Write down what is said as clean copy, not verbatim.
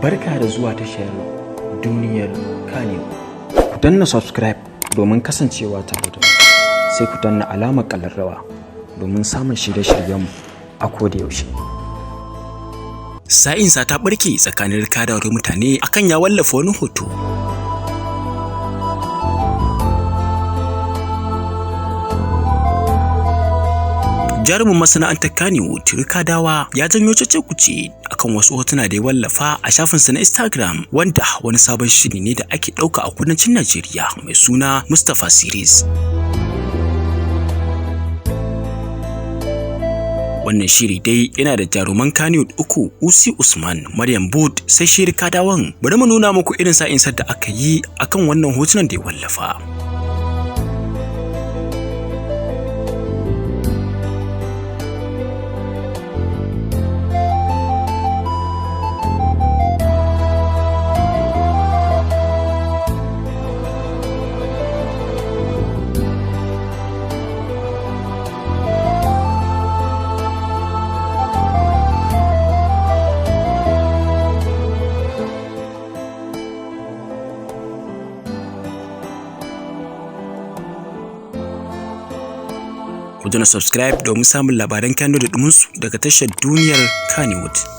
Barka da zuwa tashar Duniyar Kannywood. Ku danna subscribe domin kasancewa tare da mu. Sai ku danna alamar ƙararrawa domin samun shirye-shiryenmu a koda yaushe. Sa'insa ta barke tsakanin Rika da mutane akan ya wallafa wani hoto. Jarumin masana'antar Kannywood Rikadawa ya janyo cece-kuce akan wasu hotuna da ya wallafa a shafinsa na Instagram, wanda wani sabon shiri ne da ake ɗauka a kudancin Najeriya mai suna Mustapha Series. Wannan shiri dai yana da jaruman Kannywood uku, Usi Usman, Maryam Boot, sai shi Rikadawan. Bari mu nuna muku irin sa'insar da aka yi akan wannan hotunan da ya wallafa. Ku danna subscribe domin samun labaran Kannywood da ɗuminsu daga tashar Duniyar Kannywood.